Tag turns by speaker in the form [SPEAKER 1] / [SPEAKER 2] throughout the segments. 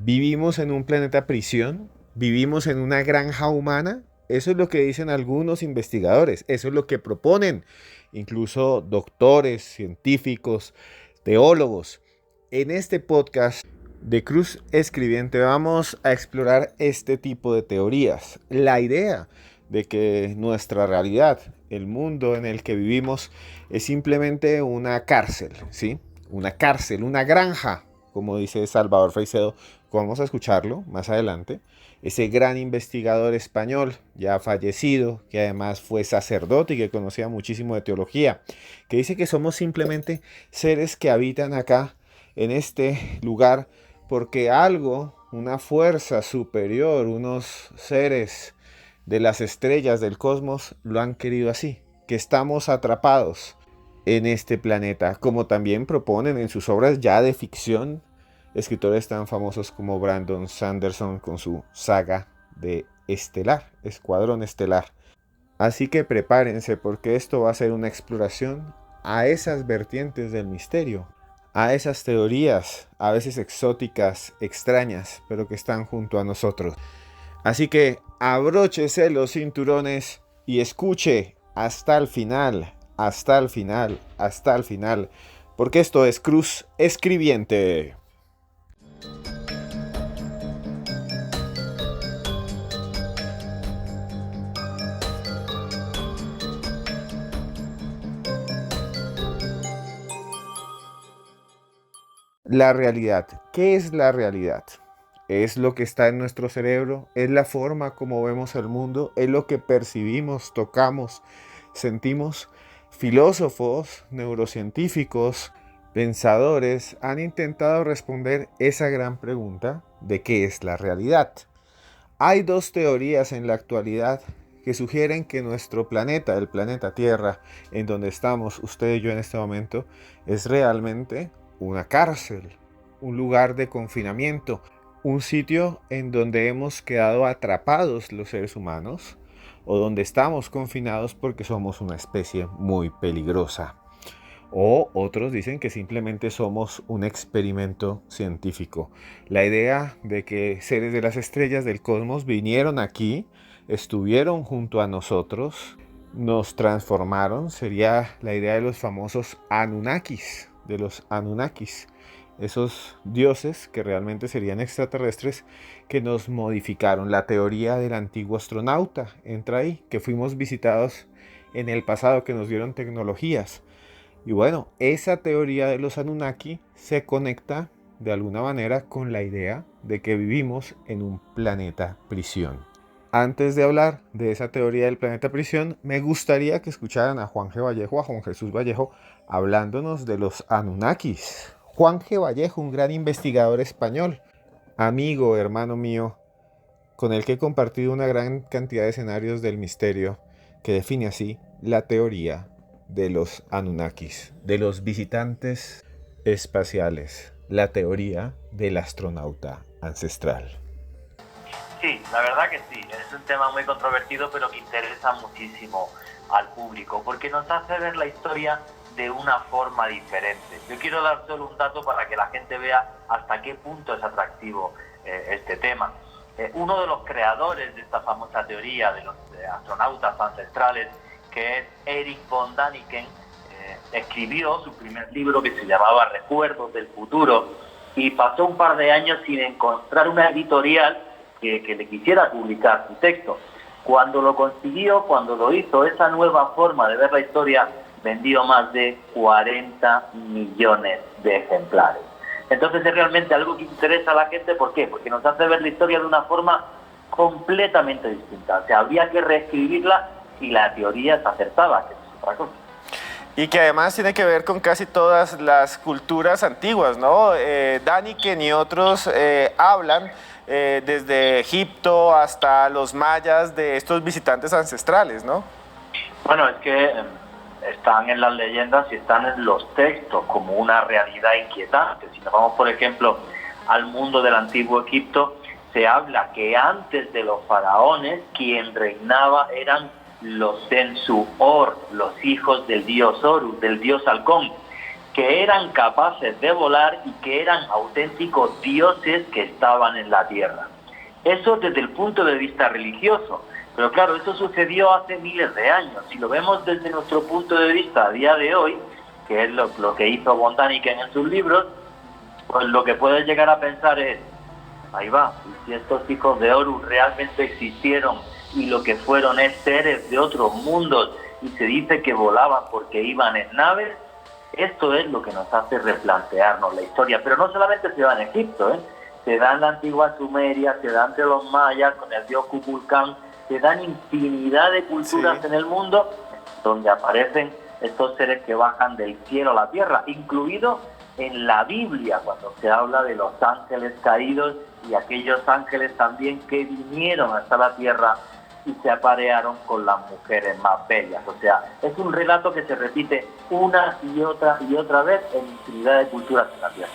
[SPEAKER 1] ¿Vivimos en un planeta prisión? ¿Vivimos en una granja humana? Eso es lo que dicen algunos investigadores, eso es lo que proponen incluso doctores, científicos, teólogos. En este podcast de Cruz Escribiente vamos a explorar este tipo de teorías. La idea de que nuestra realidad, el mundo en el que vivimos, es simplemente una cárcel, ¿sí? Una cárcel, una granja, como dice Salvador Freixedo. Vamos a escucharlo más adelante. Ese gran investigador español, ya fallecido, que además fue sacerdote y que conocía muchísimo de teología, que dice que somos simplemente seres que habitan acá, en este lugar, porque algo, una fuerza superior, unos seres de las estrellas del cosmos lo han querido así, que estamos atrapados en este planeta, como también proponen en sus obras ya de ficción escritores tan famosos como Brandon Sanderson con su saga de Estelar, Escuadrón Estelar. Así que prepárense porque esto va a ser una exploración a esas vertientes del misterio, a esas teorías a veces exóticas, extrañas, pero que están junto a nosotros. Así que abróchese los cinturones y escuche hasta el final, hasta el final, hasta el final, porque esto es Cruz Escribiente. La realidad. ¿Qué es la realidad? ¿Es lo que está en nuestro cerebro? ¿Es la forma como vemos el mundo? ¿Es lo que percibimos, tocamos, sentimos? Filósofos, neurocientíficos, pensadores han intentado responder esa gran pregunta de qué es la realidad. Hay dos teorías en la actualidad que sugieren que nuestro planeta, el planeta Tierra, en donde estamos usted y yo en este momento, es realmente una cárcel, un lugar de confinamiento, un sitio en donde hemos quedado atrapados los seres humanos o donde estamos confinados porque somos una especie muy peligrosa. O otros dicen que simplemente somos un experimento científico. La idea de que seres de las estrellas del cosmos vinieron aquí, estuvieron junto a nosotros, nos transformaron, sería la idea de los famosos Anunnakis, de los Anunnakis, esos dioses que realmente serían extraterrestres que nos modificaron. La teoría del antiguo astronauta entra ahí, que fuimos visitados en el pasado, que nos dieron tecnologías. Y bueno, esa teoría de los Anunnaki se conecta de alguna manera con la idea de que vivimos en un planeta prisión. Antes de hablar de esa teoría del planeta prisión, me gustaría que escucharan a Juan G. Vallejo, a Juan Jesús Vallejo, hablándonos de los Anunnakis. Juan G. Vallejo, un gran investigador español, amigo, hermano mío, con el que he compartido una gran cantidad de escenarios del misterio, que define así la teoría de los Anunnakis, de los visitantes espaciales, la teoría del astronauta ancestral.
[SPEAKER 2] Sí, la verdad que sí, es un tema muy controvertido pero que interesa muchísimo al público porque nos hace ver la historia de una forma diferente. Yo quiero dar solo un dato para que la gente vea hasta qué punto es atractivo este tema. Uno de los creadores de esta famosa teoría de los astronautas ancestrales, que es Erich von Däniken, escribió su primer libro que se llamaba Recuerdos del Futuro y pasó un par de años sin encontrar una editorial que le quisiera publicar su texto. Cuando lo consiguió, cuando lo hizo, esa nueva forma de ver la historia vendió más de 40 millones de ejemplares. Entonces es realmente algo que interesa a la gente. ¿Por qué? Porque nos hace ver la historia de una forma completamente distinta. O sea, habría que reescribirla si la teoría se acertaba, que es otra cosa.
[SPEAKER 1] Y que además tiene que ver con casi todas las culturas antiguas, ¿no? Däniken y otros hablan desde Egipto hasta los mayas de estos visitantes ancestrales, ¿no?
[SPEAKER 2] Bueno, es que están en las leyendas y están en los textos como una realidad inquietante. Si nos vamos, por ejemplo, al mundo del antiguo Egipto, se habla que antes de los faraones, quien reinaba eran los Sensu-Or, los hijos del dios Horus, del dios halcón. que eran capaces de volar y que eran auténticos dioses que estaban en la tierra. Eso desde el punto de vista religioso. Pero claro, esto sucedió hace miles de años. Si lo vemos desde nuestro punto de vista a día de hoy, que es lo que hizo von Däniken en sus libros, pues lo que puedes llegar a pensar es, ahí va, y si estos hijos de Horus realmente existieron y lo que fueron es seres de otros mundos y se dice que volaban porque iban en naves, esto es lo que nos hace replantearnos la historia. Pero no solamente se da en Egipto, se da en la antigua Sumeria, se da entre los mayas con el dios Kukulcán, se dan infinidad de culturas en el mundo donde aparecen estos seres que bajan del cielo a la tierra, incluido en la Biblia, cuando se habla de los ángeles caídos y aquellos ángeles también que vinieron hasta la tierra y se aparearon con las mujeres más bellas. O sea, es un relato que se repite una y otra vez en infinidad de culturas en la tierra.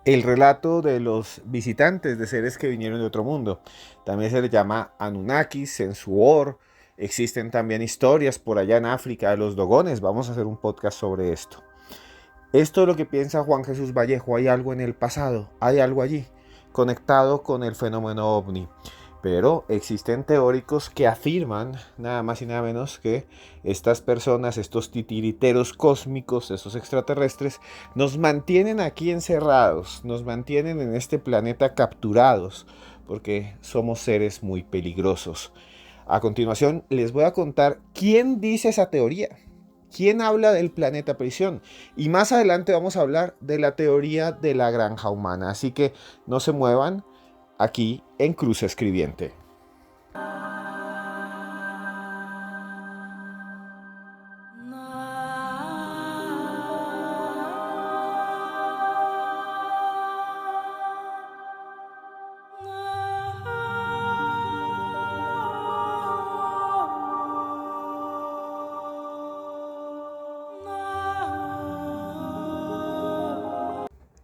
[SPEAKER 1] El relato de los visitantes, de seres que vinieron de otro mundo. También se le llama Anunnakis, Sensuor. Existen también historias por allá en África de los dogones. Vamos a hacer un podcast sobre esto. Esto es lo que piensa Juan Jesús Vallejo. Hay algo en el pasado, hay algo allí, conectado con el fenómeno ovni. Pero existen teóricos que afirman nada más y nada menos que estas personas, estos titiriteros cósmicos, esos extraterrestres, nos mantienen aquí encerrados, nos mantienen en este planeta capturados, porque somos seres muy peligrosos. A continuación les voy a contar quién dice esa teoría, quién habla del planeta prisión. Y más adelante vamos a hablar de la teoría de la granja humana. Así que no se muevan. Aquí en Cruz Escribiente.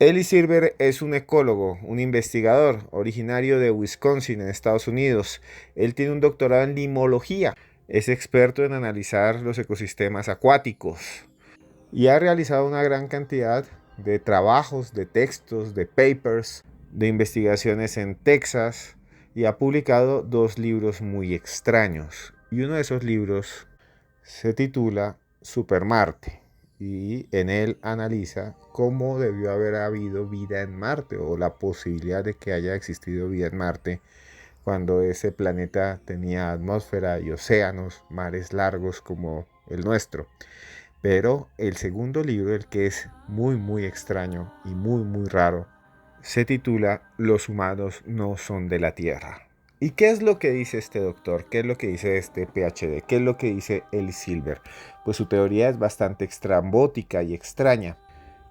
[SPEAKER 1] Eli Silver es un ecólogo, un investigador originario de Wisconsin, en Estados Unidos. Él tiene un doctorado en limología. Es experto en analizar los ecosistemas acuáticos y ha realizado una gran cantidad de trabajos, de textos, de papers, de investigaciones en Texas y ha publicado 2 libros muy extraños. Y uno de esos libros se titula Supermarte. Y en él analiza cómo debió haber habido vida en Marte o la posibilidad de que haya existido vida en Marte cuando ese planeta tenía atmósfera y océanos, mares largos como el nuestro. Pero el segundo libro, el que es muy extraño y muy raro, se titula Los humanos no son de la Tierra. ¿Y qué es lo que dice este doctor? ¿Qué es lo que dice este PhD? ¿Qué es lo que dice Eli Silver? Pues su teoría es bastante estrambótica y extraña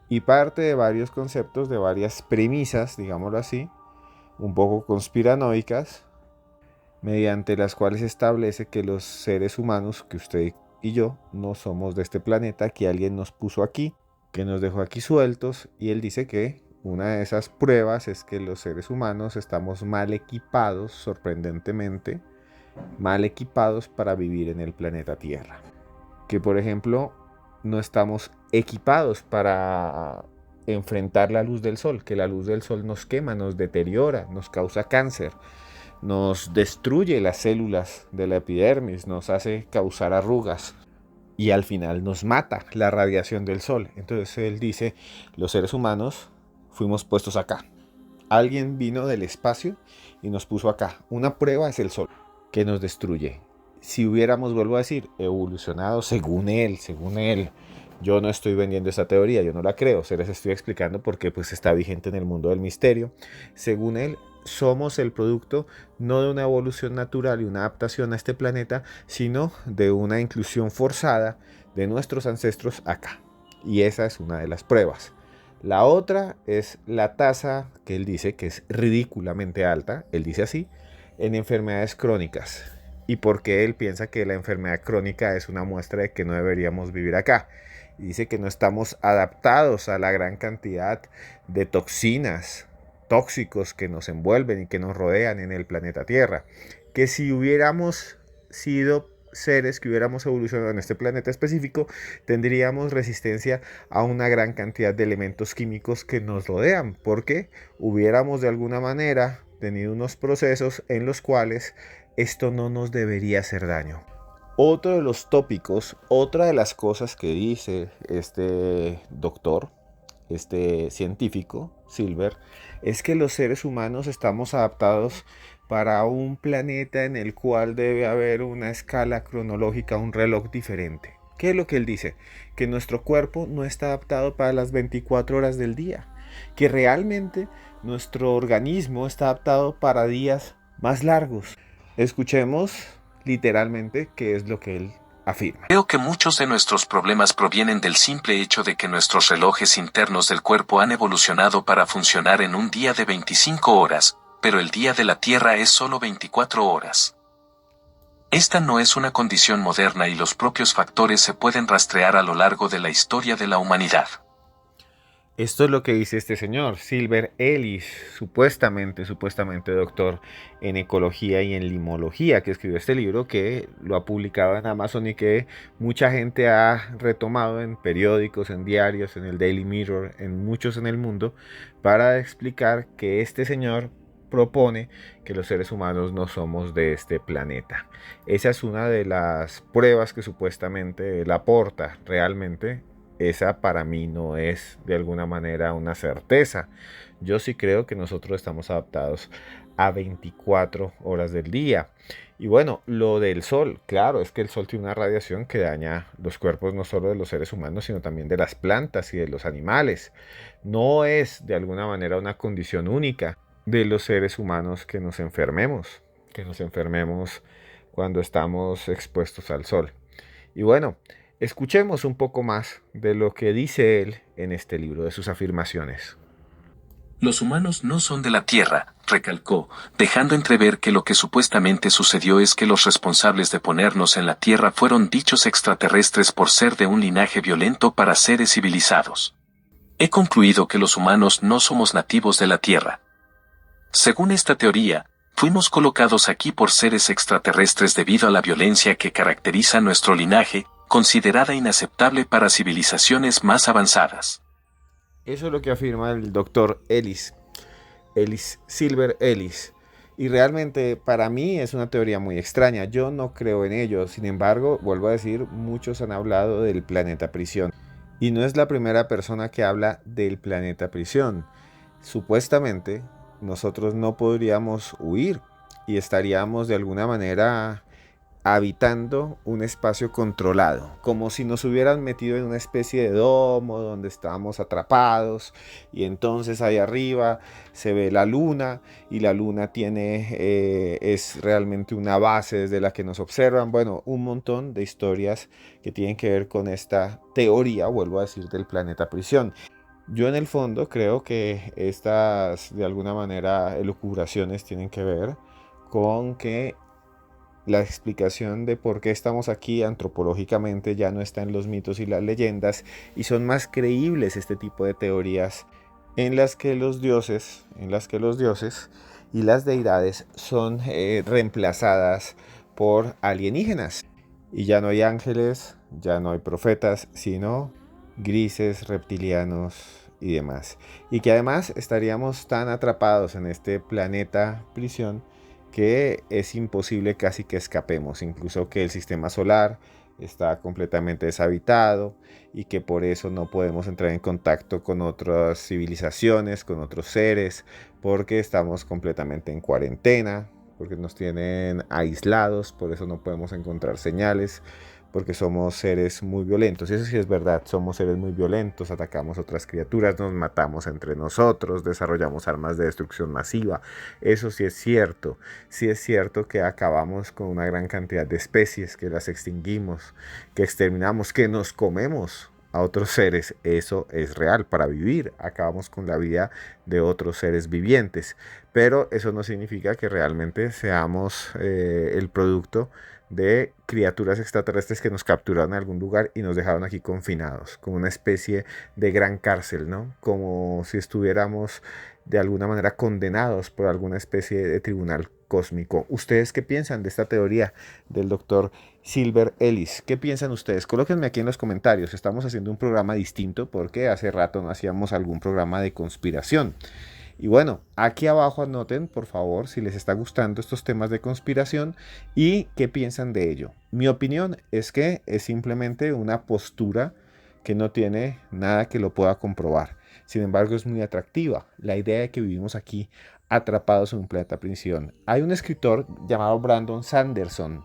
[SPEAKER 1] y parte de varios conceptos, de varias premisas, digámoslo así, un poco conspiranoicas, mediante las cuales establece que los seres humanos, que usted y yo, no somos de este planeta, que alguien nos puso aquí, que nos dejó aquí sueltos, y él dice que una de esas pruebas es que los seres humanos estamos mal equipados, sorprendentemente, mal equipados para vivir en el planeta Tierra. Que por ejemplo, no estamos equipados para enfrentar la luz del sol, que la luz del sol nos quema, nos deteriora, nos causa cáncer, nos destruye las células de la epidermis, nos hace causar arrugas y al final nos mata la radiación del sol. Entonces él dice, los seres humanos fuimos puestos acá. Alguien vino del espacio y nos puso acá. Una prueba es el sol, que nos destruye. Si hubiéramos, vuelvo a decir, evolucionado según él, yo no estoy vendiendo esa teoría, yo no la creo, se les estoy explicando porque pues está vigente en el mundo del misterio. Según él, somos el producto no de una evolución natural y una adaptación a este planeta, sino de una inclusión forzada de nuestros ancestros acá. Y esa es una de las pruebas. La otra es la tasa que él dice que es ridículamente alta, él dice así, en enfermedades crónicas. Y porque él piensa que la enfermedad crónica es una muestra de que no deberíamos vivir acá. Y dice que no estamos adaptados a la gran cantidad de toxinas, tóxicos que nos envuelven y que nos rodean en el planeta Tierra. Que si hubiéramos sido seres que hubiéramos evolucionado en este planeta específico tendríamos resistencia a una gran cantidad de elementos químicos que nos rodean, porque hubiéramos de alguna manera tenido unos procesos en los cuales esto no nos debería hacer daño. Otro de los tópicos, otra de las cosas que dice este doctor, este científico, Silver, es que los seres humanos estamos adaptados para un planeta en el cual debe haber una escala cronológica, un reloj diferente. ¿Qué es lo que él dice? Que nuestro cuerpo no está adaptado para las 24 horas del día, que realmente nuestro organismo está adaptado para días más largos. Escuchemos literalmente qué es lo que él afirma.
[SPEAKER 3] Creo que muchos de nuestros problemas provienen del simple hecho de que nuestros relojes internos del cuerpo han evolucionado para funcionar en un día de 25 horas, pero el día de la Tierra es solo 24 horas. Esta no es una condición moderna y los propios factores se pueden rastrear a lo largo de la historia de la humanidad.
[SPEAKER 1] Esto es lo que dice este señor, Silver Ellis, supuestamente doctor en ecología y en limología, que escribió este libro, que lo ha publicado en Amazon y que mucha gente ha retomado en periódicos, en diarios, en el Daily Mirror, en muchos en el mundo, para explicar que este señor propone que los seres humanos no somos de este planeta. Esa es una de las pruebas que supuestamente él aporta realmente. Esa para mí no es de alguna manera una certeza. Yo sí creo que nosotros estamos adaptados a 24 horas del día. Y bueno, lo del sol, claro, es que el sol tiene una radiación que daña los cuerpos no solo de los seres humanos, sino también de las plantas y de los animales. No es de alguna manera una condición única de los seres humanos que nos enfermemos cuando estamos expuestos al sol. Y bueno, escuchemos un poco más de lo que dice él en este libro, de sus afirmaciones.
[SPEAKER 3] Los humanos no son de la Tierra, recalcó, dejando entrever que lo que supuestamente sucedió es que los responsables de ponernos en la Tierra fueron dichos extraterrestres por ser de un linaje violento para seres civilizados. He concluido que los humanos no somos nativos de la Tierra. Según esta teoría, fuimos colocados aquí por seres extraterrestres debido a la violencia que caracteriza nuestro linaje, considerada inaceptable para civilizaciones más avanzadas.
[SPEAKER 1] Eso es lo que afirma el doctor Ellis, Silver Ellis. Y realmente para mí es una teoría muy extraña. Yo no creo en ello. Sin embargo, vuelvo a decir, muchos han hablado del planeta prisión. Y no es la primera persona que habla del planeta prisión. Supuestamente, nosotros no podríamos huir y estaríamos de alguna manera habitando un espacio controlado, como si nos hubieran metido en una especie de domo donde estábamos atrapados y entonces ahí arriba se ve la luna y la luna es realmente una base desde la que nos observan. Bueno, un montón de historias que tienen que ver con esta teoría, vuelvo a decir, del planeta prisión. Yo en el fondo creo que estas de alguna manera elucubraciones tienen que ver con que la explicación de por qué estamos aquí antropológicamente ya no está en los mitos y las leyendas y son más creíbles este tipo de teorías en las que los dioses y las deidades son reemplazadas por alienígenas y ya no hay ángeles, ya no hay profetas, sino grises, reptilianos y demás. Y que además estaríamos tan atrapados en este planeta prisión que es imposible casi que escapemos, incluso que el sistema solar está completamente deshabitado y que por eso no podemos entrar en contacto con otras civilizaciones, con otros seres, porque estamos completamente en cuarentena, porque nos tienen aislados, por eso no podemos encontrar señales, porque somos seres muy violentos. Y eso sí es verdad, somos seres muy violentos, atacamos otras criaturas, nos matamos entre nosotros, desarrollamos armas de destrucción masiva. Eso sí es cierto que acabamos con una gran cantidad de especies, que las extinguimos, que exterminamos, que nos comemos a otros seres. Eso es real. Para vivir acabamos con la vida de otros seres vivientes, pero eso no significa que realmente seamos el producto de criaturas extraterrestres que nos capturaron en algún lugar y nos dejaron aquí confinados, como una especie de gran cárcel, ¿no? Como si estuviéramos de alguna manera condenados por alguna especie de tribunal cósmico. ¿Ustedes qué piensan de esta teoría del doctor Silver Ellis? ¿Qué piensan ustedes? Colóquenme aquí en los comentarios. Estamos haciendo un programa distinto porque hace rato no hacíamos algún programa de conspiración. Y bueno, aquí abajo anoten, por favor, si les está gustando estos temas de conspiración y qué piensan de ello. Mi opinión es que es simplemente una postura que no tiene nada que lo pueda comprobar. Sin embargo, es muy atractiva la idea de que vivimos aquí atrapados en un planeta prisión. Hay un escritor llamado Brandon Sanderson.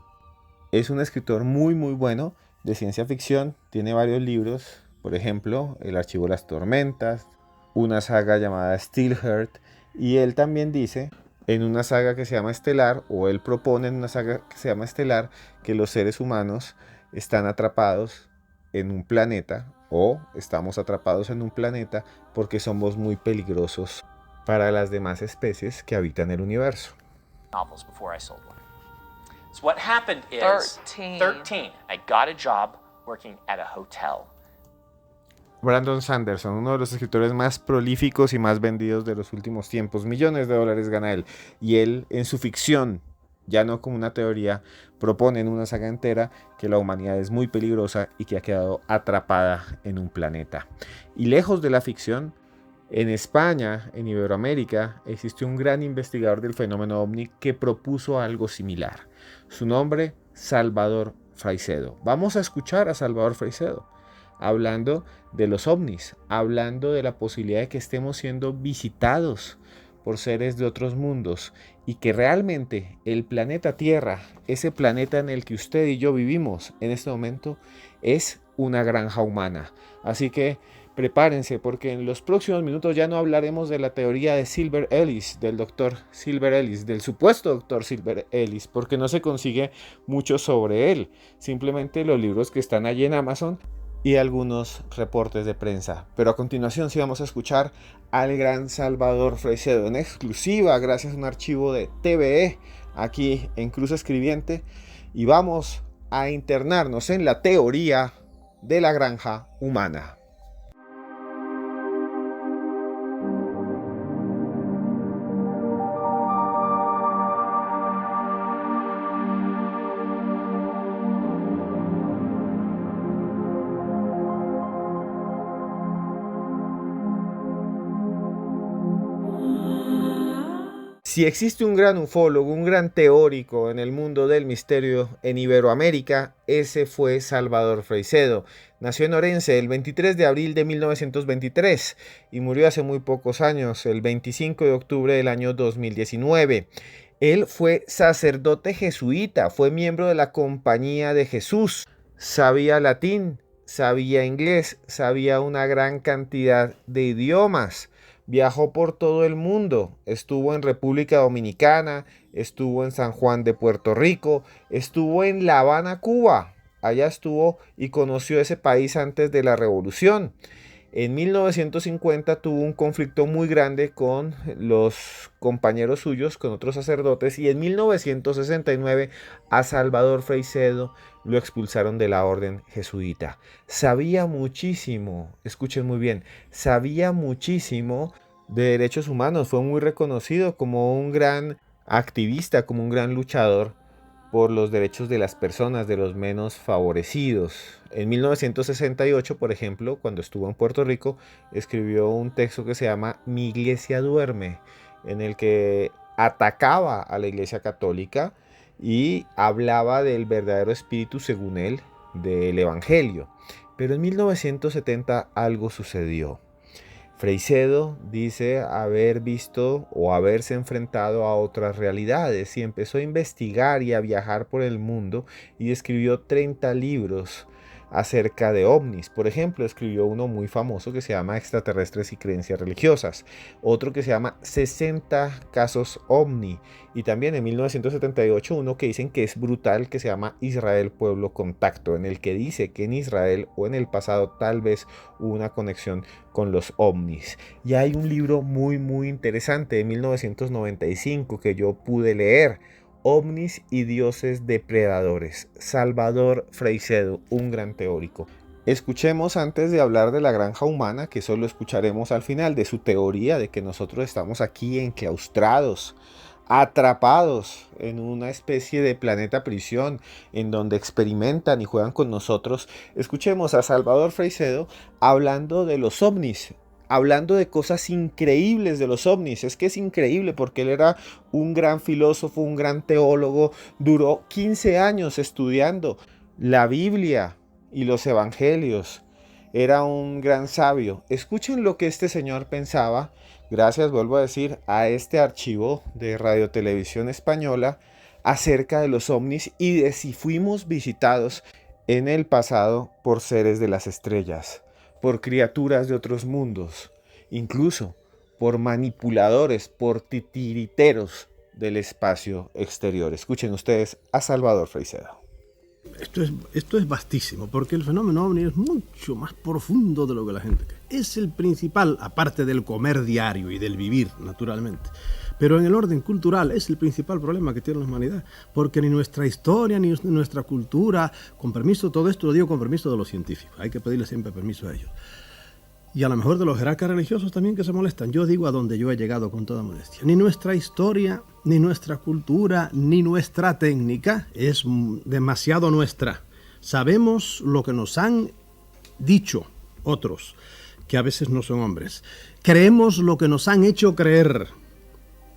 [SPEAKER 1] Es un escritor muy bueno de ciencia ficción. Tiene varios libros, por ejemplo, El archivo de las tormentas, una saga llamada Steelheart, y él también dice en una saga que se llama Estelar, o él propone en una saga que se llama Estelar, que los seres humanos están atrapados en un planeta, o estamos atrapados en un planeta porque somos muy peligrosos para las demás especies que habitan el universo.
[SPEAKER 4] Novels before I sold one. So what happened is 13. I got a job working at a hotel.
[SPEAKER 1] Brandon Sanderson, uno de los escritores más prolíficos y más vendidos de los últimos tiempos. Millones de dólares gana él. Y él, en su ficción, ya no como una teoría, propone en una saga entera que la humanidad es muy peligrosa y que ha quedado atrapada en un planeta. Y lejos de la ficción, en España, en Iberoamérica, existe un gran investigador del fenómeno ovni que propuso algo similar. Su nombre, Salvador Fraicedo. Vamos a escuchar a Salvador Fraicedo hablando de los ovnis, hablando de la posibilidad de que estemos siendo visitados por seres de otros mundos y que realmente el planeta Tierra, ese planeta en el que usted y yo vivimos en este momento, es una granja humana. Así que prepárense, porque en los próximos minutos ya no hablaremos de la teoría de Silver Ellis, del doctor Silver Ellis, del supuesto doctor Silver Ellis, porque no se consigue mucho sobre él, simplemente los libros que están allí en Amazon y algunos reportes de prensa. Pero a continuación sí vamos a escuchar al gran Salvador Fraicedo en exclusiva, gracias a un archivo de TVE aquí en Cruz Escribiente, y vamos a internarnos en la teoría de la granja humana. Si existe un gran ufólogo, un gran teórico en el mundo del misterio en Iberoamérica, ese fue Salvador Fraicedo. Nació en Orense el 23 de abril de 1923 y murió hace muy pocos años, el 25 de octubre del año 2019. Él fue sacerdote jesuita, fue miembro de la Compañía de Jesús, sabía latín, sabía inglés, sabía una gran cantidad de idiomas. Viajó por todo el mundo, estuvo en República Dominicana, estuvo en San Juan de Puerto Rico, estuvo en La Habana, Cuba. Allá estuvo y conoció ese país antes de la Revolución. En 1950 tuvo un conflicto muy grande con los compañeros suyos, con otros sacerdotes, y en 1969 a Salvador Fraicedo lo expulsaron de la orden jesuita. Sabía muchísimo, escuchen muy bien, sabía muchísimo de derechos humanos, fue muy reconocido como un gran activista, como un gran luchador por los derechos de las personas, de los menos favorecidos. En 1968, por ejemplo, cuando estuvo en Puerto Rico, escribió un texto que se llama Mi Iglesia Duerme, en el que atacaba a la Iglesia Católica y hablaba del verdadero espíritu, según él, del Evangelio. Pero en 1970 algo sucedió. Fraicedo dice haber visto o haberse enfrentado a otras realidades y empezó a investigar y a viajar por el mundo y escribió 30 libros acerca de ovnis. Por ejemplo, escribió uno muy famoso que se llama Extraterrestres y Creencias Religiosas, otro que se llama 60 casos ovni, y también en 1978 uno que dicen que es brutal, que se llama Israel Pueblo Contacto, en el que dice que en Israel o en el pasado tal vez hubo una conexión con los ovnis. Y hay un libro muy interesante de 1995 que yo pude leer, Ovnis y dioses depredadores. Salvador Fraicedo, un gran teórico. Escuchemos antes de hablar de la granja humana, que eso lo escucharemos al final, de su teoría de que nosotros estamos aquí enclaustrados, atrapados en una especie de planeta prisión en donde experimentan y juegan con nosotros. Escuchemos a Salvador Freixedo hablando de los ovnis, hablando de cosas increíbles de los ovnis. Es que es increíble porque él era un gran filósofo, un gran teólogo, duró 15 años estudiando la Biblia y los evangelios. Era un gran sabio. Escuchen lo que este señor pensaba. Gracias, vuelvo a decir, a este archivo de Radio Televisión Española acerca de los ovnis y de si fuimos visitados en el pasado por seres de las estrellas, por criaturas de otros mundos, incluso por manipuladores, por titiriteros del espacio exterior. Escuchen ustedes a Salvador Freixedo.
[SPEAKER 5] Esto es vastísimo, porque el fenómeno ovni es mucho más profundo de lo que la gente cree. Es el principal, aparte del comer diario y del vivir, naturalmente. Pero en el orden cultural es el principal problema que tiene la humanidad, porque ni nuestra historia, ni nuestra cultura, con permiso, todo esto lo digo con permiso de los científicos, hay que pedirle siempre permiso a ellos. Y a lo mejor de los jerarcas religiosos también que se molestan. Yo digo a donde yo he llegado con toda modestia. Ni nuestra historia, ni nuestra cultura, ni nuestra técnica es demasiado nuestra. Sabemos lo que nos han dicho otros, que a veces no son hombres. Creemos lo que nos han hecho creer.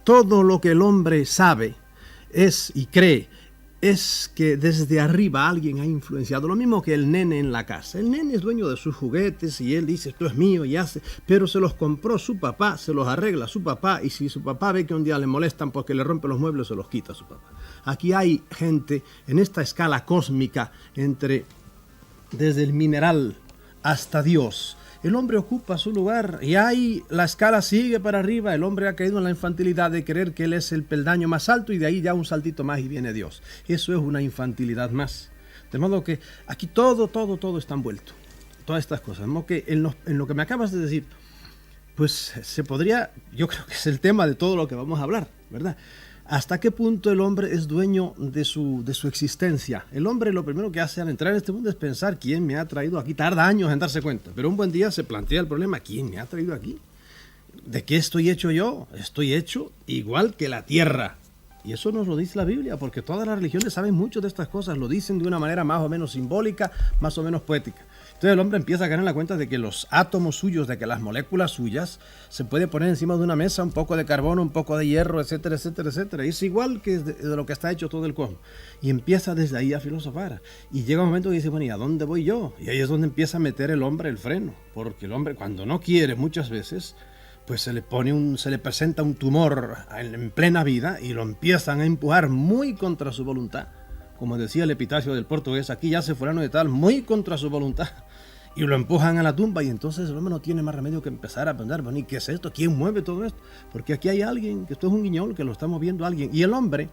[SPEAKER 5] Todo lo que el hombre sabe es y cree es que desde arriba alguien ha influenciado, lo mismo que el nene en la casa. El nene es dueño de sus juguetes y él dice esto es mío y hace, pero se los compró su papá, se los arregla su papá, y si su papá ve que un día le molestan porque le rompe los muebles, se los quita su papá. Aquí hay gente en esta escala cósmica desde el mineral hasta Dios. El hombre ocupa su lugar y ahí la escala sigue para arriba. El hombre ha caído en la infantilidad de creer que él es el peldaño más alto y de ahí ya un saltito más y viene Dios. Eso es una infantilidad más. De modo que aquí todo está envuelto. Todas estas cosas. De modo que en lo que me acabas de decir, pues se podría, yo creo que es el tema de todo lo que vamos a hablar, ¿verdad? ¿Hasta qué punto el hombre es dueño de su existencia? El hombre lo primero que hace al entrar en este mundo es pensar quién me ha traído aquí. Tarda años en darse cuenta, pero un buen día se plantea el problema, ¿quién me ha traído aquí? ¿De qué estoy hecho yo? Estoy hecho igual que la tierra. Y eso nos lo dice la Biblia, porque todas las religiones saben mucho de estas cosas, lo dicen de una manera más o menos simbólica, más o menos poética. Entonces el hombre empieza a caer en la cuenta de que los átomos suyos, de que las moléculas suyas, se puede poner encima de una mesa un poco de carbono, un poco de hierro, etcétera, etcétera, etcétera. Y es igual que de lo que está hecho todo el cosmos. Y empieza desde ahí a filosofar. Y llega un momento que dice, bueno, ¿y a dónde voy yo? Y ahí es donde empieza a meter el hombre el freno. Porque el hombre, cuando no quiere muchas veces, pues se le presenta un tumor en plena vida y lo empiezan a empujar muy contra su voluntad. Como decía el epitafio del portugués, aquí yace fulano de tal, muy contra su voluntad. Y lo empujan a la tumba y entonces el hombre no tiene más remedio que empezar a pensar, bueno, ¿y qué es esto? ¿Quién mueve todo esto? Porque aquí hay alguien, que esto es un guiñol, que lo está moviendo alguien. Y el hombre,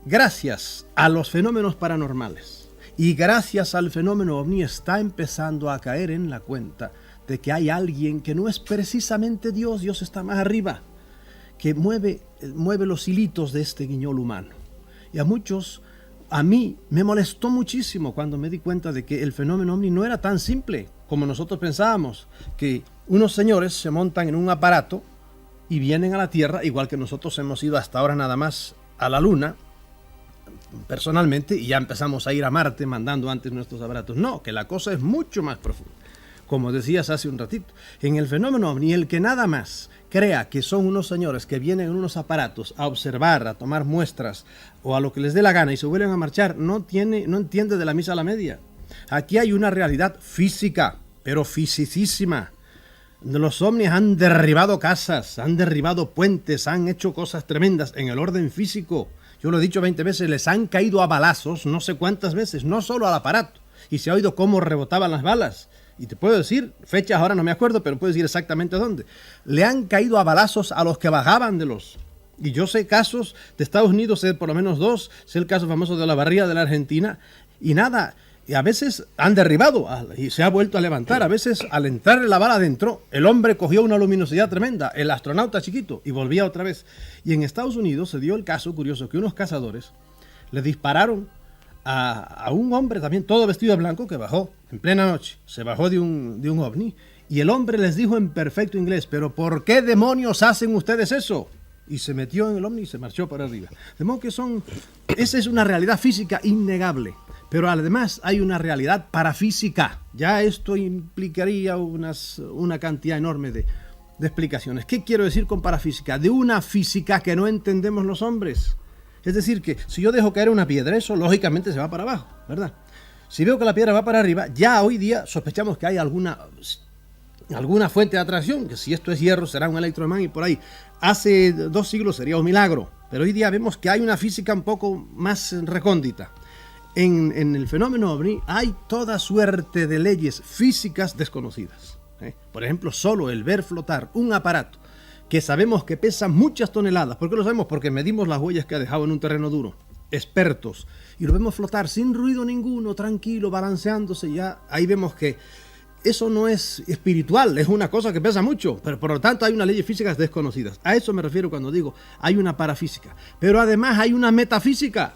[SPEAKER 5] gracias a los fenómenos paranormales y gracias al fenómeno ovni, está empezando a caer en la cuenta de que hay alguien que no es precisamente Dios, Dios está más arriba, que mueve los hilitos de este guiñol humano. Y a mí me molestó muchísimo cuando me di cuenta de que el fenómeno ovni no era tan simple como nosotros pensábamos, que unos señores se montan en un aparato y vienen a la Tierra, igual que nosotros hemos ido hasta ahora nada más a la Luna, personalmente, y ya empezamos a ir a Marte mandando antes nuestros aparatos. No, que la cosa es mucho más profunda. Como decías hace un ratito, en el fenómeno ovni, el que nada más crea que son unos señores que vienen en unos aparatos a observar, a tomar muestras o a lo que les dé la gana y se vuelven a marchar, no entiende de la misa a la media. Aquí hay una realidad física, pero fisicísima. Los ovnis han derribado casas, han derribado puentes, han hecho cosas tremendas en el orden físico. Yo lo he dicho 20 veces, les han caído a balazos no sé cuántas veces, no solo al aparato. Y se ha oído cómo rebotaban las balas. Y te puedo decir, fechas ahora no me acuerdo, pero puedo decir exactamente dónde. Le han caído a balazos a los que bajaban de los... Y yo sé casos de Estados Unidos, sé por lo menos dos, sé el caso famoso de la Barría de la Argentina, y nada, y a veces han derribado y se ha vuelto a levantar. A veces al entrar la bala adentro, el hombre cogió una luminosidad tremenda, el astronauta chiquito, y volvía otra vez. Y en Estados Unidos se dio el caso curioso que unos cazadores le dispararon a un hombre también todo vestido de blanco que bajó en plena noche, se bajó de un ovni, y el hombre les dijo en perfecto inglés, pero ¿por qué demonios hacen ustedes eso? Y se metió en el ovni y se marchó para arriba. De modo que esa es una realidad física innegable, pero además hay una realidad parafísica. Ya esto implicaría una cantidad enorme de explicaciones. ¿Qué quiero decir con parafísica? De una física que no entendemos los hombres. Es decir, que si yo dejo caer una piedra, eso lógicamente se va para abajo, ¿verdad? Si veo que la piedra va para arriba, ya hoy día sospechamos que hay alguna fuente de atracción, que si esto es hierro será un electroimán y por ahí. Hace 2 siglos sería un milagro, pero hoy día vemos que hay una física un poco más recóndita. En el fenómeno ovni hay toda suerte de leyes físicas desconocidas. Por ejemplo, solo el ver flotar un aparato que sabemos que pesa muchas toneladas. ¿Por qué lo sabemos? Porque medimos las huellas que ha dejado en un terreno duro. Expertos. Y lo vemos flotar sin ruido ninguno, tranquilo, balanceándose. Ya ahí vemos que eso no es espiritual, es una cosa que pesa mucho, pero por lo tanto hay unas leyes físicas desconocidas. A eso me refiero cuando digo hay una parafísica. Pero además hay una metafísica.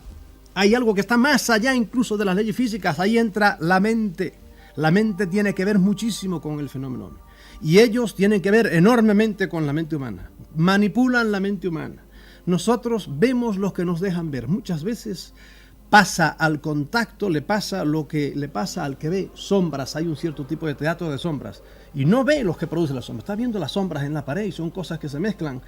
[SPEAKER 5] Hay algo que está más allá incluso de las leyes físicas. Ahí entra la mente. La mente tiene que ver muchísimo con el fenómeno ovni. Y ellos tienen que ver enormemente con la mente humana. Manipulan la mente humana. Nosotros vemos lo que nos dejan ver. Muchas veces pasa al contacto, le pasa lo que le pasa al que ve sombras. Hay un cierto tipo de teatro de sombras. Y no ve los que producen las sombras. Está viendo las sombras en la pared y son cosas que se mezclan.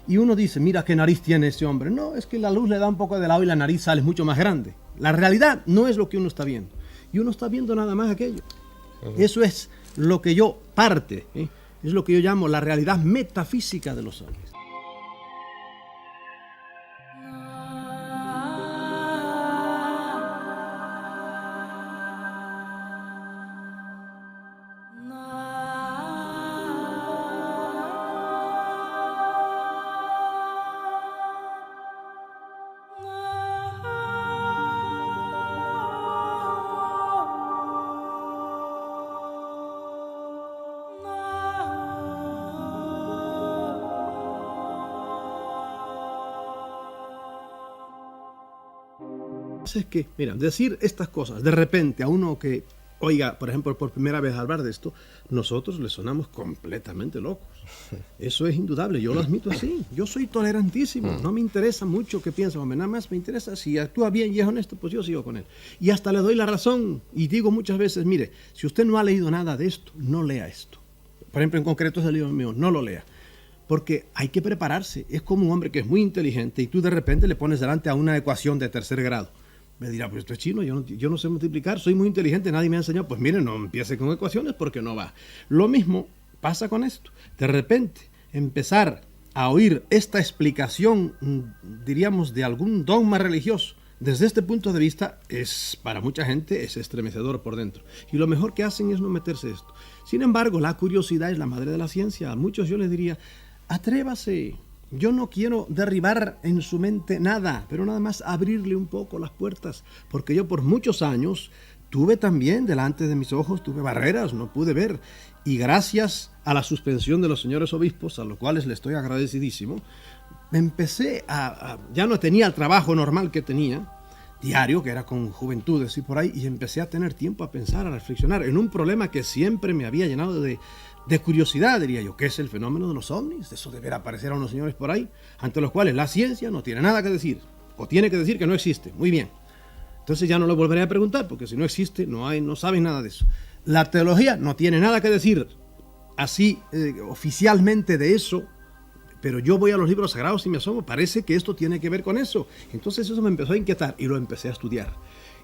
[SPEAKER 5] Y uno dice, mira qué nariz tiene ese hombre. No, es que la luz le da un poco de lado y la nariz sale mucho más grande. La realidad no es lo que uno está viendo. Y uno está viendo nada más aquello. Eso es lo que yo es lo que yo llamo la realidad metafísica de los ovnis. Es que, mira, decir estas cosas de repente a uno que oiga, por ejemplo, por primera vez hablar de esto, nosotros le sonamos completamente locos. Eso es indudable, yo lo admito así. Yo soy tolerantísimo, no me interesa mucho qué piensa, hombre, nada más me interesa si actúa bien y es honesto, pues yo sigo con él. Y hasta le doy la razón y digo muchas veces, mire, si usted no ha leído nada de esto, no lea esto. Por ejemplo, en concreto ese libro mío, no lo lea. Porque hay que prepararse. Es como un hombre que es muy inteligente y tú de repente le pones delante a una ecuación de 3er grado. Me dirá, pues esto es chino, yo no sé multiplicar, soy muy inteligente, nadie me ha enseñado. Pues mire, no empiece con ecuaciones porque no va. Lo mismo pasa con esto. De repente, empezar a oír esta explicación, diríamos, de algún dogma religioso, desde este punto de vista, para mucha gente es estremecedor por dentro. Y lo mejor que hacen es no meterse esto. Sin embargo, la curiosidad es la madre de la ciencia. A muchos yo les diría, atrévase. Yo no quiero derribar en su mente nada, pero nada más abrirle un poco las puertas, porque yo por muchos años tuve también delante de mis ojos, tuve barreras, no pude ver, y gracias a la suspensión de los señores obispos, a los cuales le estoy agradecidísimo, empecé ya no tenía el trabajo normal que tenía, diario, que era con juventudes y por ahí, y empecé a tener tiempo a pensar, a reflexionar en un problema que siempre me había llenado de curiosidad, diría yo, que es el fenómeno de los ovnis. Eso de ver aparecer a unos señores por ahí, ante los cuales la ciencia no tiene nada que decir, o tiene que decir que no existe. Muy bien. Entonces ya no lo volveré a preguntar, porque si no existe, no saben nada de eso. La teología no tiene nada que decir así oficialmente de eso, pero yo voy a los libros sagrados y me asomo, parece que esto tiene que ver con eso. Entonces eso me empezó a inquietar y lo empecé a estudiar.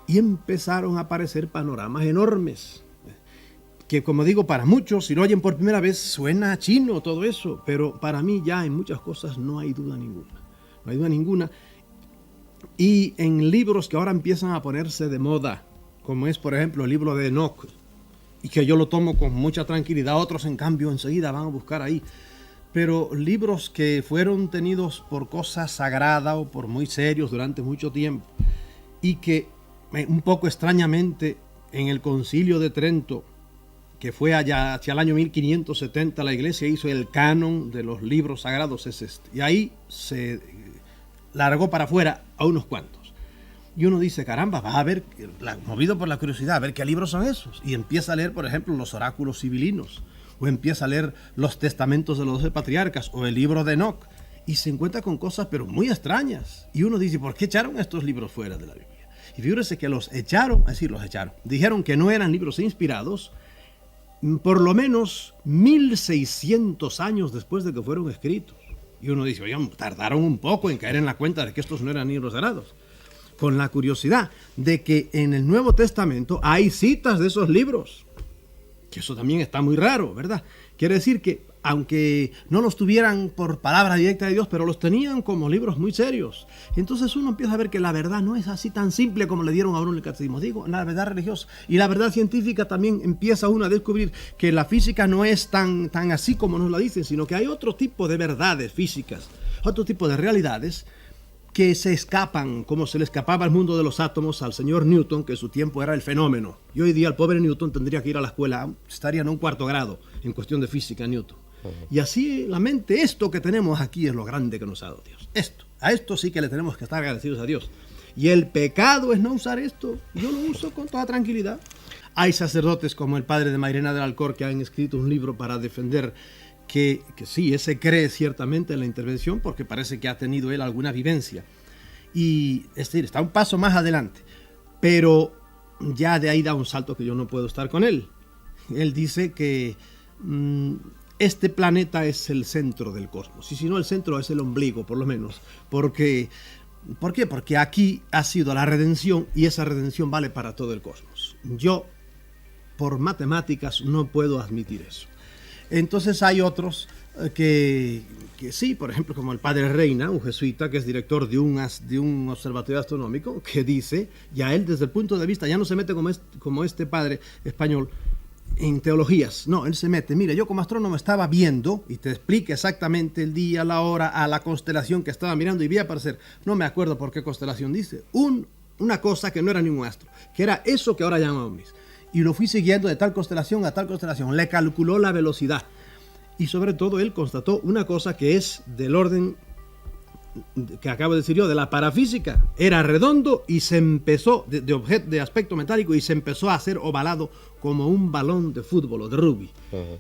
[SPEAKER 5] Y empezaron a aparecer panoramas enormes, que como digo, para muchos, si lo oyen por primera vez, suena chino todo eso, pero para mí ya en muchas cosas no hay duda ninguna. No hay duda ninguna. Y en libros que ahora empiezan a ponerse de moda, como es por ejemplo el libro de Enoch, y que yo lo tomo con mucha tranquilidad, otros en cambio enseguida van a buscar ahí, pero libros que fueron tenidos por cosa sagrada o por muy serios durante mucho tiempo, y que un poco extrañamente en el Concilio de Trento, que fue allá hacia el año 1570, la iglesia hizo el canon de los libros sagrados, es este. Y ahí se largó para afuera a unos cuantos. Y uno dice, caramba, vas a ver, movido por la curiosidad, a ver qué libros son esos. Y empieza a leer, por ejemplo, los oráculos sibilinos, o empieza a leer los testamentos de los 12 patriarcas, o el libro de Enoch, y se encuentra con cosas pero muy extrañas. Y uno dice, ¿por qué echaron estos libros fuera de la Biblia? Y fíjese que los echaron. Dijeron que no eran libros inspirados, por lo menos 1600 años después de que fueron escritos. Y uno dice, oye, tardaron un poco en caer en la cuenta de que estos no eran libros sagrados. Con la curiosidad de que en el Nuevo Testamento hay citas de esos libros, que eso también está muy raro, ¿verdad? Quiere decir que aunque no los tuvieran por palabra directa de Dios, pero los tenían como libros muy serios. Entonces uno empieza a ver que la verdad no es así tan simple como le dieron a uno en el catecismo. Digo, la verdad religiosa y la verdad científica también empieza uno a descubrir que la física no es tan así como nos la dicen, sino que hay otro tipo de verdades físicas, otro tipo de realidades que se escapan, como se le escapaba al mundo de los átomos al señor Newton, que en su tiempo era el fenómeno. Y hoy día el pobre Newton tendría que ir a la escuela, estaría en un cuarto grado en cuestión de física Newton. Y así la mente, esto que tenemos aquí es lo grande que nos ha dado Dios. A esto sí que le tenemos que estar agradecidos a Dios. Y el pecado es no usar esto. Yo lo uso con toda tranquilidad. Hay sacerdotes como el padre de Mairena del Alcor que han escrito un libro para defender que sí, ese cree ciertamente en la intervención porque parece que ha tenido él alguna vivencia. Y es decir, está un paso más adelante. Pero ya de ahí da un salto que yo no puedo estar con él. Él dice que este planeta es el centro del cosmos. Y si no el centro, es el ombligo, por lo menos. ¿Por qué? Porque aquí ha sido la redención y esa redención vale para todo el cosmos. Yo, por matemáticas, no puedo admitir eso. Entonces hay otros que sí, por ejemplo, como el padre Reina, un jesuita que es director de un observatorio astronómico, que dice, ya él desde el punto de vista, ya no se mete como este padre español en teologías, no, él se mete, mire, yo como astrónomo estaba viendo, y te explica exactamente el día, la hora, a la constelación que estaba mirando, y vi aparecer, no me acuerdo por qué constelación dice, una cosa que no era ningún astro, que era eso que ahora llaman ovnis. Y lo fui siguiendo de tal constelación a tal constelación. Le calculó la velocidad. Y sobre todo él constató una cosa que es del orden que acabo de decir yo, de la parafísica. Era redondo y se empezó, de aspecto metálico, y se empezó a hacer ovalado como un balón de fútbol o de rugby.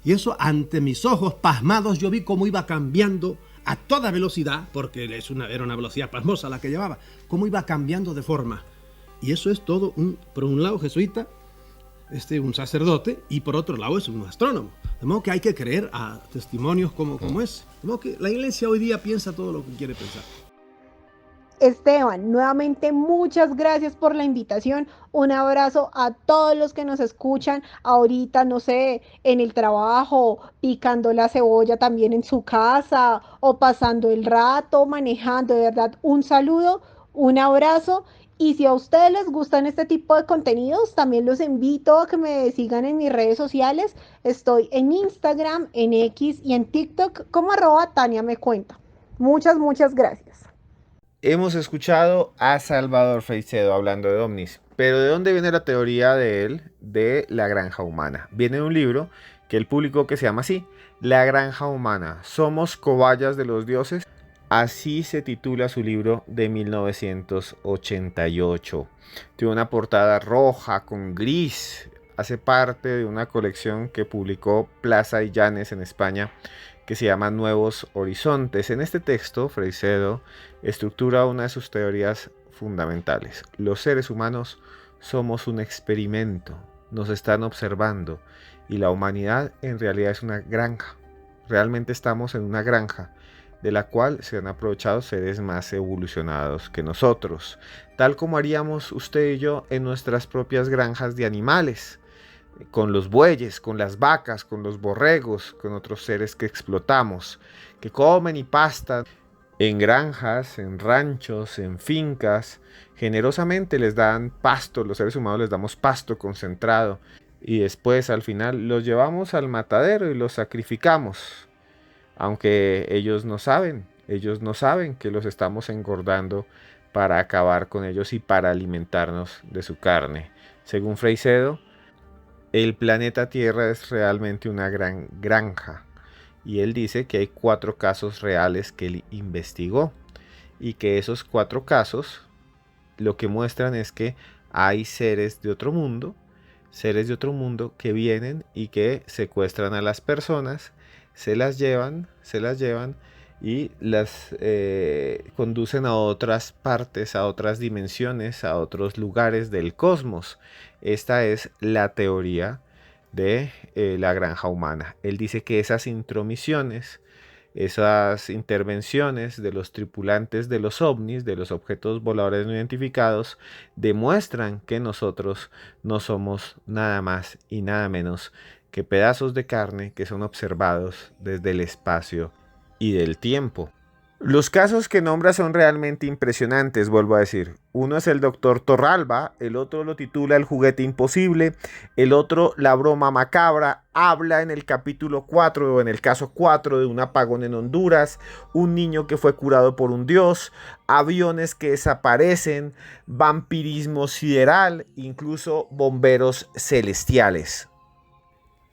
[SPEAKER 5] Y eso ante mis ojos pasmados yo vi cómo iba cambiando a toda velocidad, porque era una velocidad pasmosa la que llevaba, cómo iba cambiando de forma. Y eso es todo, por un lado jesuita, un sacerdote, y por otro lado es un astrónomo. De modo que hay que creer a testimonios como ese. De modo que la iglesia hoy día piensa todo lo que quiere pensar.
[SPEAKER 6] Esteban, nuevamente muchas gracias por la invitación. Un abrazo a todos los que nos escuchan ahorita, no sé, en el trabajo, picando la cebolla también en su casa, o pasando el rato, manejando. De verdad, un saludo, un abrazo. Y si a ustedes les gustan este tipo de contenidos, también los invito a que me sigan en mis redes sociales. Estoy en Instagram, en X y en TikTok como @TaniaMeCuenta. Muchas gracias.
[SPEAKER 1] Hemos escuchado a Salvador Freixedo hablando de ovnis, pero ¿de dónde viene la teoría de él de la granja humana? Viene de un libro que él publicó que se llama así, La granja humana, ¿somos cobayas de los dioses? Así se titula su libro de 1988. Tiene una portada roja con gris. Hace parte de una colección que publicó Plaza y Llanes en España que se llama Nuevos Horizontes. En este texto, Freixedo estructura una de sus teorías fundamentales. Los seres humanos somos un experimento. Nos están observando y la humanidad en realidad es una granja. Realmente estamos en una granja de la cual se han aprovechado seres más evolucionados que nosotros, tal como haríamos usted y yo en nuestras propias granjas de animales, con los bueyes, con las vacas, con los borregos, con otros seres que explotamos, que comen y pastan en granjas, en ranchos, en fincas. Generosamente les dan pasto, los seres humanos les damos pasto concentrado y después al final los llevamos al matadero y los sacrificamos. Aunque ellos no saben que los estamos engordando para acabar con ellos y para alimentarnos de su carne. Según Freixedo, el planeta Tierra es realmente una gran granja. Y él dice que hay 4 casos reales que él investigó. Y que esos 4 casos lo que muestran es que hay seres de otro mundo que vienen y que secuestran a las personas, se las llevan y las conducen a otras partes, a otras dimensiones, a otros lugares del cosmos. Esta es la teoría de la granja humana. Él dice que esas intromisiones, esas intervenciones de los tripulantes de los ovnis, de los objetos voladores no identificados, demuestran que nosotros no somos nada más y nada menos que pedazos de carne que son observados desde el espacio y del tiempo. Los casos que nombra son realmente impresionantes, vuelvo a decir. Uno es el doctor Torralba, el otro lo titula El juguete imposible, el otro La broma macabra, habla en el capítulo 4 o en el caso 4 de un apagón en Honduras, un niño que fue curado por un dios, aviones que desaparecen, vampirismo sideral, incluso bomberos celestiales.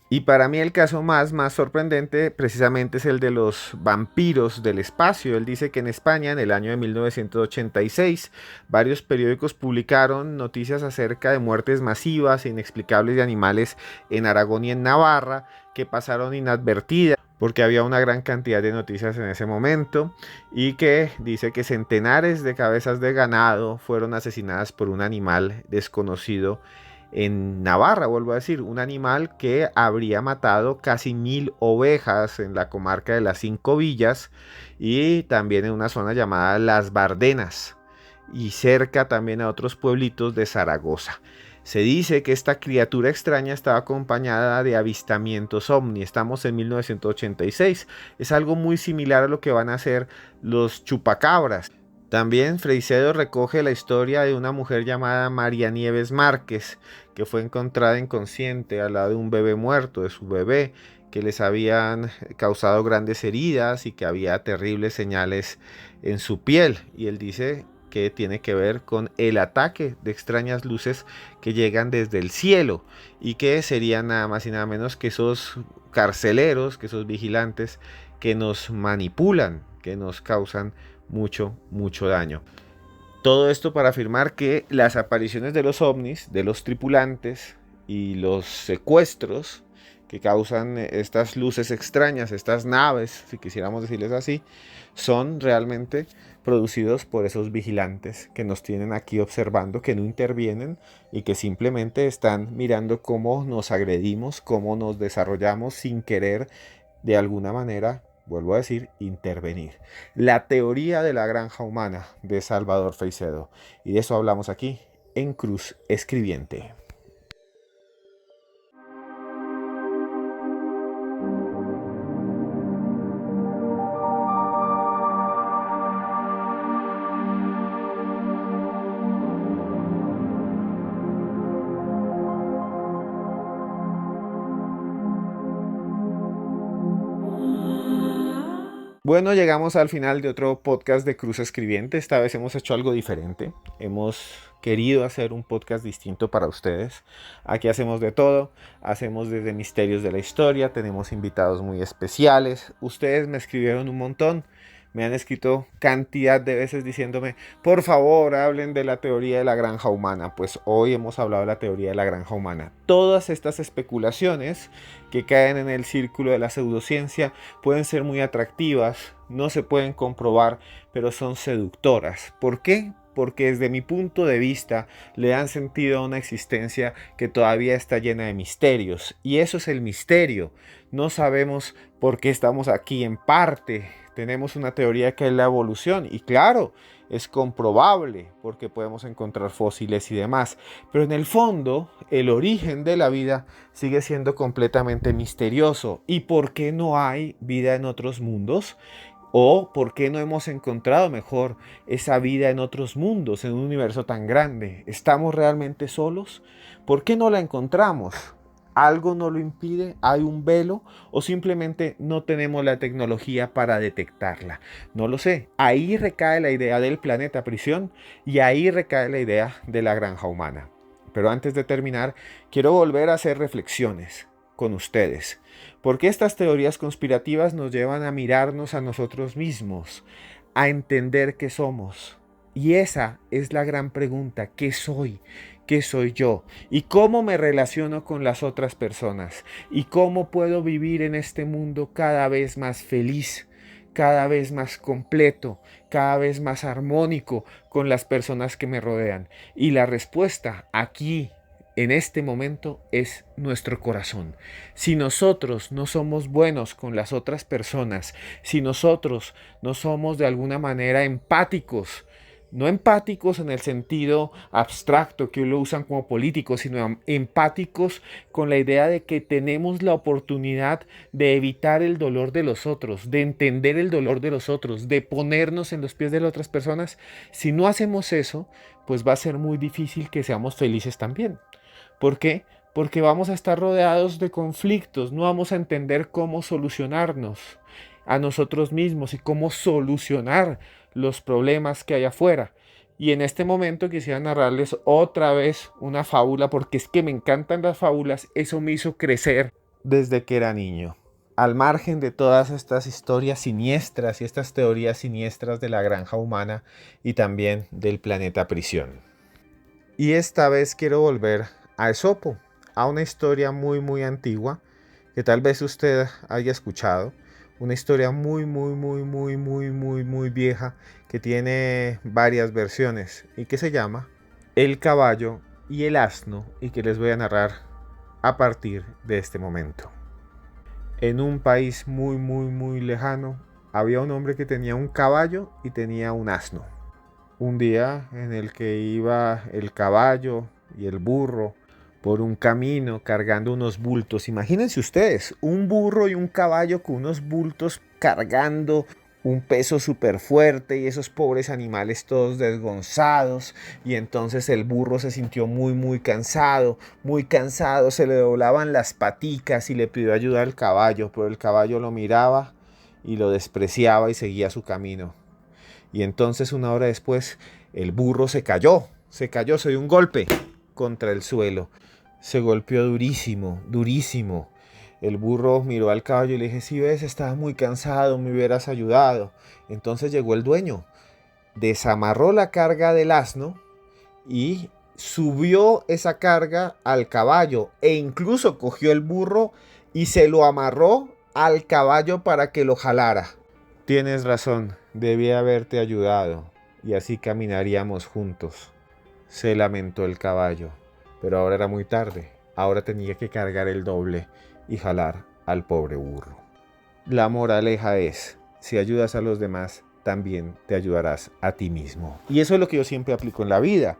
[SPEAKER 1] Y para mí el caso más sorprendente precisamente es el de los vampiros del espacio. Él dice que en España en el año de 1986 varios periódicos publicaron noticias acerca de muertes masivas e inexplicables de animales en Aragón y en Navarra que pasaron inadvertidas porque había una gran cantidad de noticias en ese momento, y que dice que centenares de cabezas de ganado fueron asesinadas por un animal desconocido en Navarra, vuelvo a decir, un animal que habría matado casi 1000 ovejas en la comarca de las 5 Villas y también en una zona llamada Las Bardenas y cerca también a otros pueblitos de Zaragoza. Se dice que esta criatura extraña estaba acompañada de avistamientos ovni. Estamos en 1986. Es algo muy similar a lo que van a hacer los chupacabras. También Freixedo recoge la historia de una mujer llamada María Nieves Márquez, que fue encontrada inconsciente al lado de un bebé muerto, de su bebé, que les habían causado grandes heridas y que había terribles señales en su piel. Y él dice que tiene que ver con el ataque de extrañas luces que llegan desde el cielo y que serían nada más y nada menos que esos carceleros, que esos vigilantes que nos manipulan, que nos causan mucho daño. Todo esto para afirmar que las apariciones de los ovnis, de los tripulantes y los secuestros que causan estas luces extrañas, estas naves, si quisiéramos decirles así, son realmente producidos por esos vigilantes que nos tienen aquí observando, que no intervienen y que simplemente están mirando cómo nos agredimos, cómo nos desarrollamos sin querer de alguna manera, vuelvo a decir, intervenir. La teoría de la granja humana de Salvador Freixedo. Y de eso hablamos aquí en Cruz Escribiente. Bueno, llegamos al final de otro podcast de Cruz Escribiente. Esta vez hemos hecho algo diferente. Hemos querido hacer un podcast distinto para ustedes. Aquí hacemos de todo. Hacemos desde misterios de la historia. Tenemos invitados muy especiales. Ustedes me escribieron un montón. Me han escrito cantidad de veces diciéndome, por favor, hablen de la teoría de la granja humana. Pues hoy hemos hablado de la teoría de la granja humana. Todas estas especulaciones que caen en el círculo de la pseudociencia pueden ser muy atractivas, no se pueden comprobar, pero son seductoras. ¿Por qué? Porque desde mi punto de vista le dan sentido a una existencia que todavía está llena de misterios. Y eso es el misterio. No sabemos por qué estamos aquí en parte. Tenemos una teoría que es la evolución y claro, es comprobable porque podemos encontrar fósiles y demás. Pero en el fondo, el origen de la vida sigue siendo completamente misterioso. ¿Y por qué no hay vida en otros mundos? ¿O por qué no hemos encontrado mejor esa vida en otros mundos, en un universo tan grande? ¿Estamos realmente solos? ¿Por qué no la encontramos? ¿Algo nos lo impide? ¿Hay un velo? ¿O simplemente no tenemos la tecnología para detectarla? No lo sé. Ahí recae la idea del planeta prisión y ahí recae la idea de la granja humana. Pero antes de terminar, quiero volver a hacer reflexiones con ustedes. Porque estas teorías conspirativas nos llevan a mirarnos a nosotros mismos, a entender qué somos, Y esa es la gran pregunta: ¿qué soy? ¿Qué soy yo? ¿Y cómo me relaciono con las otras personas? ¿Y cómo puedo vivir en este mundo cada vez más feliz, cada vez más completo, cada vez más armónico con las personas que me rodean? Y la respuesta aquí, en este momento, es nuestro corazón. Si nosotros no somos buenos con las otras personas, si nosotros no somos de alguna manera empáticos, no empáticos en el sentido abstracto que lo usan como políticos, sino empáticos con la idea de que tenemos la oportunidad de evitar el dolor de los otros, de entender el dolor de los otros, de ponernos en los pies de las otras personas. Si no hacemos eso, pues va a ser muy difícil que seamos felices también. ¿Por qué? Porque vamos a estar rodeados de conflictos, no vamos a entender cómo solucionarnos a nosotros mismos y cómo solucionar los problemas que hay afuera. Y en este momento quisiera narrarles otra vez una fábula, porque es que me encantan las fábulas. Eso me hizo crecer desde que era niño. Al margen de todas estas historias siniestras y estas teorías siniestras de la granja humana y también del planeta prisión. Y esta vez quiero volver a Esopo, a una historia muy antigua que tal vez usted haya escuchado. Una historia muy vieja que tiene varias versiones y que se llama El caballo y el asno, y que les voy a narrar a partir de este momento. En un país muy lejano había un hombre que tenía un caballo y tenía un asno. Un día en el que iba el caballo y el burro por un camino cargando unos bultos. Imagínense ustedes, un burro y un caballo con unos bultos cargando un peso súper fuerte, y esos pobres animales todos desgonzados. Y entonces el burro se sintió muy cansado, se le doblaban las paticas y le pidió ayuda al caballo, pero el caballo lo miraba y lo despreciaba y seguía su camino. Y entonces, una hora después, el burro se cayó, se dio un golpe contra el suelo. Se golpeó durísimo. El burro miró al caballo y le dije: si ves, estaba muy cansado, me hubieras ayudado. Entonces llegó el dueño, desamarró la carga del asno y subió esa carga al caballo, e incluso cogió el burro y se lo amarró al caballo para que lo jalara. Tienes razón, debí haberte ayudado y así caminaríamos juntos. Se lamentó el caballo. Pero ahora era muy tarde, ahora tenía que cargar el doble y jalar al pobre burro. La moraleja es: si ayudas a los demás, también te ayudarás a ti mismo. Y eso es lo que yo siempre aplico en la vida.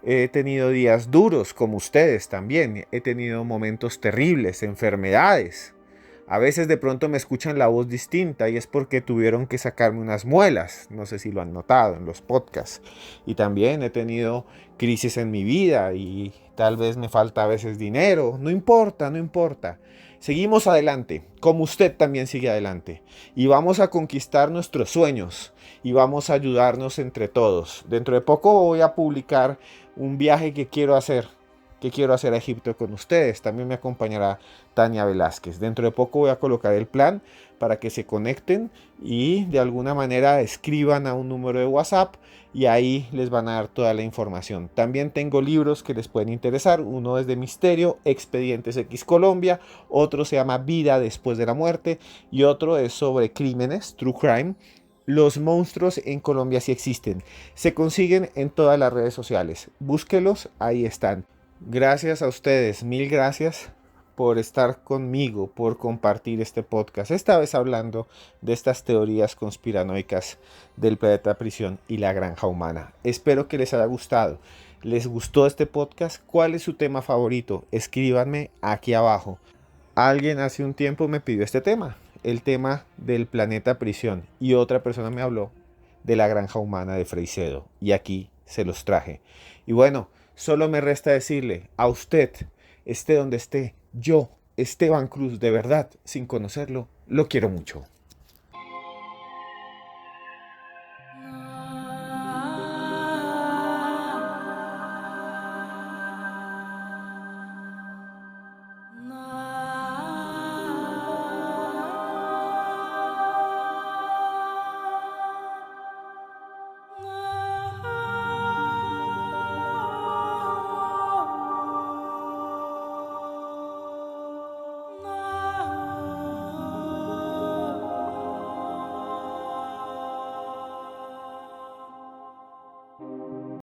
[SPEAKER 1] He tenido días duros, como ustedes también. He tenido momentos terribles, enfermedades. A veces de pronto me escuchan la voz distinta y es porque tuvieron que sacarme unas muelas. No sé si lo han notado en los podcasts. Y también he tenido crisis en mi vida y tal vez me falta a veces dinero. No importa. Seguimos adelante, como usted también sigue adelante. Y vamos a conquistar nuestros sueños y vamos a ayudarnos entre todos. Dentro de poco voy a publicar un viaje que quiero hacer a Egipto con ustedes. También me acompañará Tania Velázquez. Dentro de poco voy a colocar el plan para que se conecten y de alguna manera escriban a un número de WhatsApp y ahí les van a dar toda la información. También tengo libros que les pueden interesar. Uno es de misterio, Expedientes X Colombia. Otro se llama Vida después de la muerte. Y otro es sobre crímenes, True Crime. Los monstruos en Colombia sí existen. Se consiguen en todas las redes sociales. Búsquelos, ahí están. Gracias a ustedes, mil gracias por estar conmigo, por compartir este podcast, esta vez hablando de estas teorías conspiranoicas del planeta prisión y la granja humana. Espero que les haya gustado. ¿Les gustó este podcast? ¿Cuál es su tema favorito? Escríbanme aquí abajo. Alguien hace un tiempo me pidió este tema, el tema del planeta prisión, y otra persona me habló de la granja humana de Freycedo, y aquí se los traje. Y bueno, solo me resta decirle a usted, esté donde esté, yo, Esteban Cruz, de verdad, sin conocerlo, lo quiero mucho.